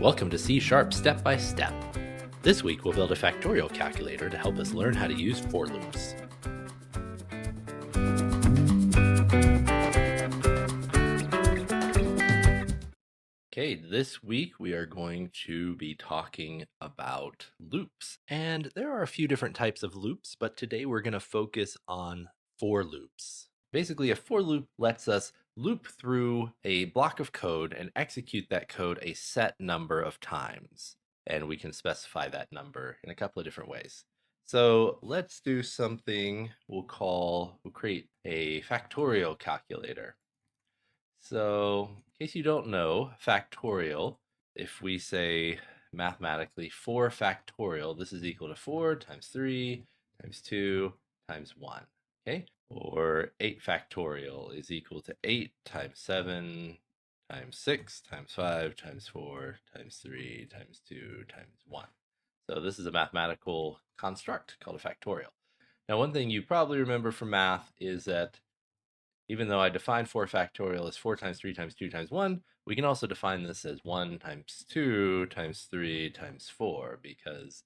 Welcome to C# Step by Step. This week we'll build a factorial calculator to help us learn how to use for loops. Okay, this week we are going to be talking about loops. And there are a few different types of loops, but today we're going to focus on for loops. Basically, a for loop lets us loop through a block of code and execute that code a set number of times. And we can specify that number in a couple of different ways. So let's do something we'll create a factorial calculator. So in case you don't know, factorial, if we say mathematically 4 factorial, this is equal to 4 times 3 times 2 times 1, okay? Or 8 factorial is equal to 8 times 7 times 6 times 5 times 4 times 3 times 2 times 1. So this is a mathematical construct called a factorial. Now, one thing you probably remember from math is that even though I defined 4 factorial as 4 times 3 times 2 times 1, we can also define this as 1 times 2 times 3 times 4, because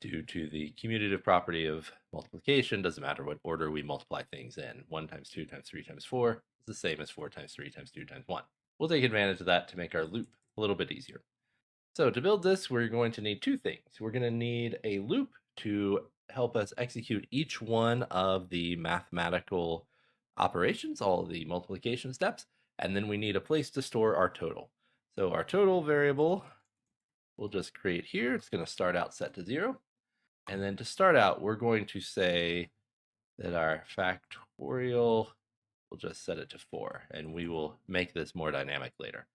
due to the commutative property of multiplication, doesn't matter what order we multiply things in. 1 times 2 times 3 times 4 is the same as 4 times 3 times 2 times 1. We'll take advantage of that to make our loop a little bit easier. So to build this, we're going to need two things. We're going to need a loop to help us execute each one of the mathematical operations, all the multiplication steps, and then we need a place to store our total. So our total variable we'll just create here. It's going to start out set to 0. And then to start out, we're going to say that our factorial, we'll just set it to 4, and we will make this more dynamic later.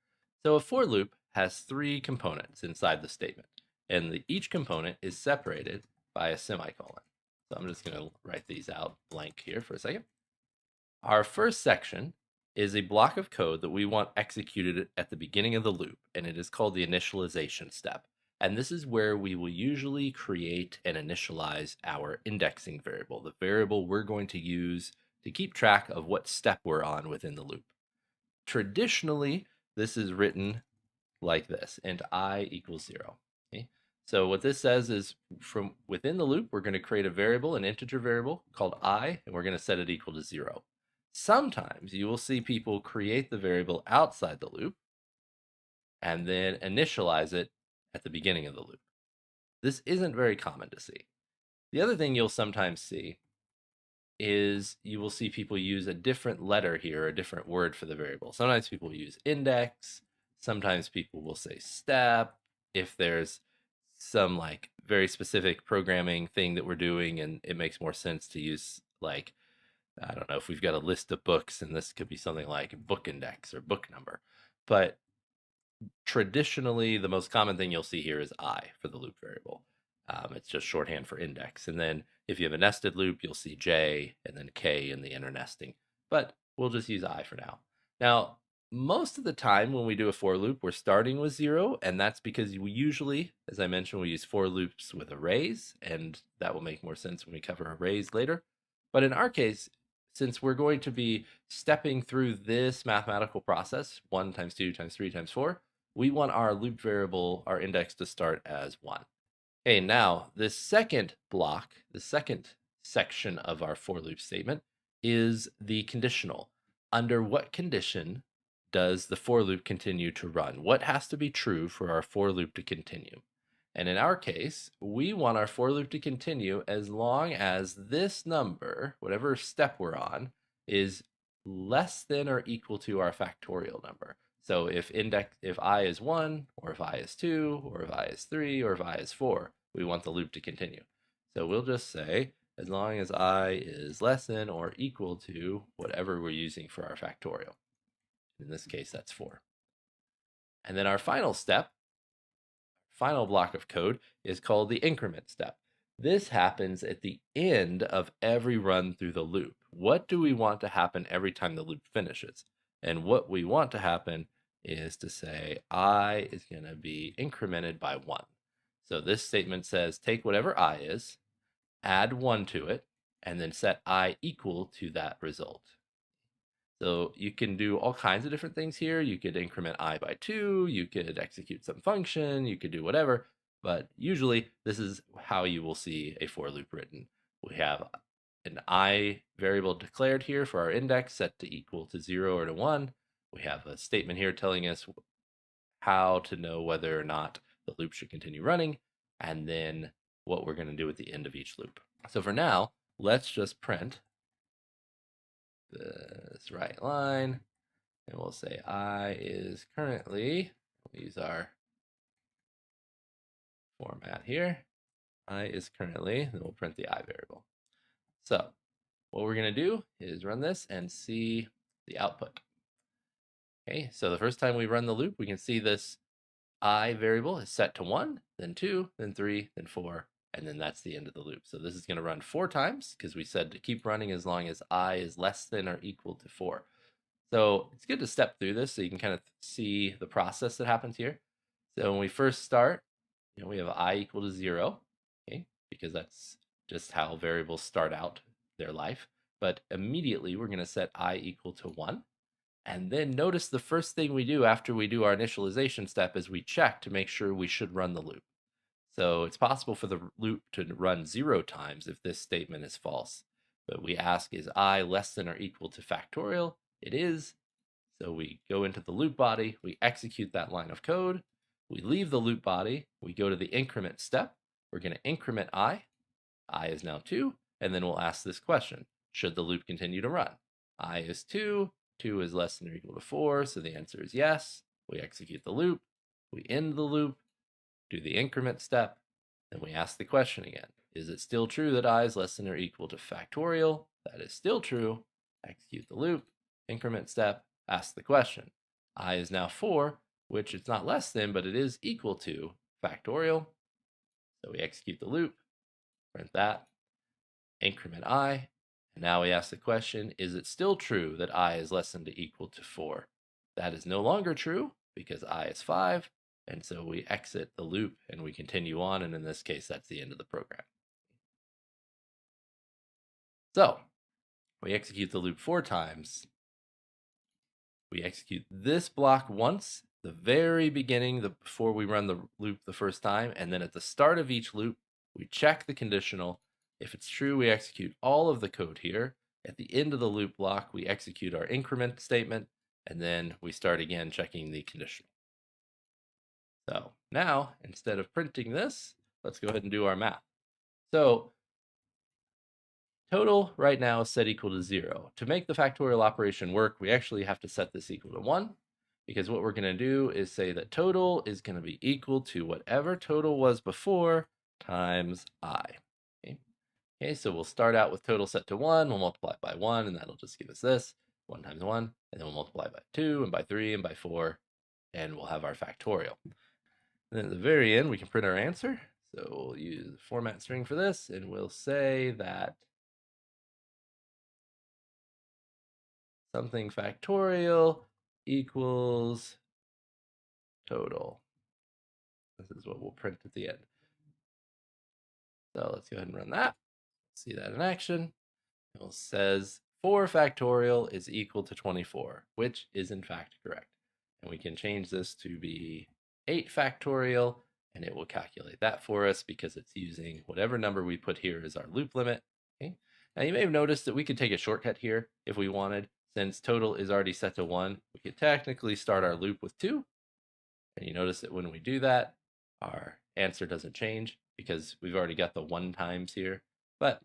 So a for loop has 3 components inside the statement, and each component is separated by a semicolon. So I'm just going to write these out blank here for a second. Our first section is a block of code that we want executed at the beginning of the loop, and it is called the initialization step. And this is where we will usually create and initialize our indexing variable, the variable we're going to use to keep track of what step we're on within the loop. Traditionally, this is written like this, and I equals 0. Okay? So what this says is from within the loop, we're going to create a variable, an integer variable called I, and we're going to set it equal to 0. Sometimes you will see people create the variable outside the loop and then initialize it at the beginning of the loop. This isn't very common to see. The other thing you'll sometimes see is you will see people use a different letter here, a different word for the variable. Sometimes people use index, sometimes people will say step, if there's some like very specific programming thing that we're doing and it makes more sense to use, like, I don't know, if we've got a list of books and this could be something like book index or book number. But traditionally, the most common thing you'll see here is I for the loop variable. It's just shorthand for index. And then if you have a nested loop, you'll see J and then K in the inner nesting. But we'll just use I for now. Now, most of the time when we do a for loop, we're starting with 0. And that's because we usually, as I mentioned, we use for loops with arrays. And that will make more sense when we cover arrays later. But in our case, since we're going to be stepping through this mathematical process, 1 times 2 times 3 times 4, we want our loop variable, our index, to start as 1. Okay, now this second block, the second section of our for loop statement is the conditional. Under what condition does the for loop continue to run? What has to be true for our for loop to continue? And in our case, we want our for loop to continue as long as this number, whatever step we're on, is less than or equal to our factorial number. So if I is 1, or if I is 2, or if I is 3, or if I is 4, we want the loop to continue. So we'll just say, as long as I is less than or equal to whatever we're using for our factorial. In this case, that's 4. And then our final step, final block of code, is called the increment step. This happens at the end of every run through the loop. What do we want to happen every time the loop finishes? And what we want to happen is to say I is going to be incremented by 1. So this statement says take whatever I is, add 1 to it, and then set I equal to that result. So you can do all kinds of different things here. You could increment I by 2, you could execute some function, you could do whatever, but usually this is how you will see a for loop written. We have an I variable declared here for our index set to equal to 0 or to 1. We have a statement here telling us how to know whether or not the loop should continue running, and then what we're going to do at the end of each loop. So for now, let's just print this right line, and we'll say I is currently, we'll use our format here, I is currently, then we'll print the I variable. So what we're going to do is run this and see the output. Okay, so the first time we run the loop, we can see this I variable is set to 1, then 2, then 3, then 4, and then that's the end of the loop. So this is going to run 4 times because we said to keep running as long as I is less than or equal to 4. So it's good to step through this so you can kind of see the process that happens here. So when we first start, we have I equal to 0, okay, because that's just how variables start out their life. But immediately we're going to set I equal to 1. And then notice the first thing we do after we do our initialization step is we check to make sure we should run the loop. So it's possible for the loop to run 0 times if this statement is false. But we ask, is I less than or equal to factorial? It is. So we go into the loop body, we execute that line of code, we leave the loop body, we go to the increment step, we're going to increment I is now 2, and then we'll ask this question, should the loop continue to run? I is 2, 2 is less than or equal to 4, so the answer is yes. We execute the loop, we end the loop, do the increment step, then we ask the question again. Is it still true that I is less than or equal to factorial? That is still true. Execute the loop, increment step, ask the question. I is now 4, which it's not less than, but it is equal to factorial. So we execute the loop, print that, increment I, and now we ask the question, is it still true that I is less than or equal to 4? That is no longer true because I is 5, and so we exit the loop and we continue on, and in this case, that's the end of the program. So we execute the loop 4 times. We execute this block once, the very beginning, before we run the loop the first time, and then at the start of each loop, we check the conditional. If it's true, we execute all of the code here. At the end of the loop block, we execute our increment statement, and then we start again checking the conditional. So now, instead of printing this, let's go ahead and do our math. So total right now is set equal to 0. To make the factorial operation work, we actually have to set this equal to 1, because what we're going to do is say that total is going to be equal to whatever total was before times I. Okay, so we'll start out with total set to 1, we'll multiply it by 1, and that'll just give us this, 1 times 1, and then we'll multiply by 2, and by 3, and by 4, and we'll have our factorial. And then at the very end, we can print our answer. So we'll use the format string for this, and we'll say that something factorial equals total. This is what we'll print at the end. So let's go ahead and run that. See that in action. It says 4 factorial is equal to 24, which is in fact correct. And we can change this to be 8 factorial, and it will calculate that for us because it's using whatever number we put here as our loop limit. Okay. Now you may have noticed that we could take a shortcut here if we wanted. Since total is already set to 1, we could technically start our loop with 2. And you notice that when we do that, our answer doesn't change because we've already got the 1 times here. But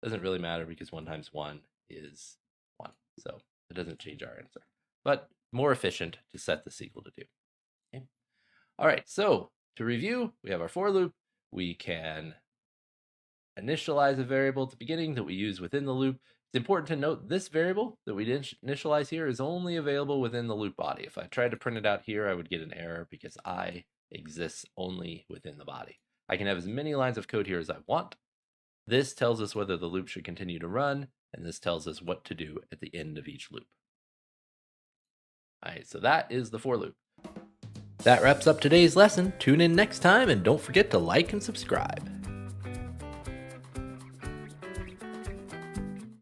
it doesn't really matter because 1 times 1 is 1. So it doesn't change our answer. But more efficient to set this equal to 2. Okay. All right, so to review, we have our for loop. We can initialize a variable at the beginning that we use within the loop. It's important to note this variable that we didn't initialize here is only available within the loop body. If I tried to print it out here, I would get an error because I exists only within the body. I can have as many lines of code here as I want. This tells us whether the loop should continue to run, and this tells us what to do at the end of each loop. All right, so that is the for loop. That wraps up today's lesson. Tune in next time, and don't forget to like and subscribe.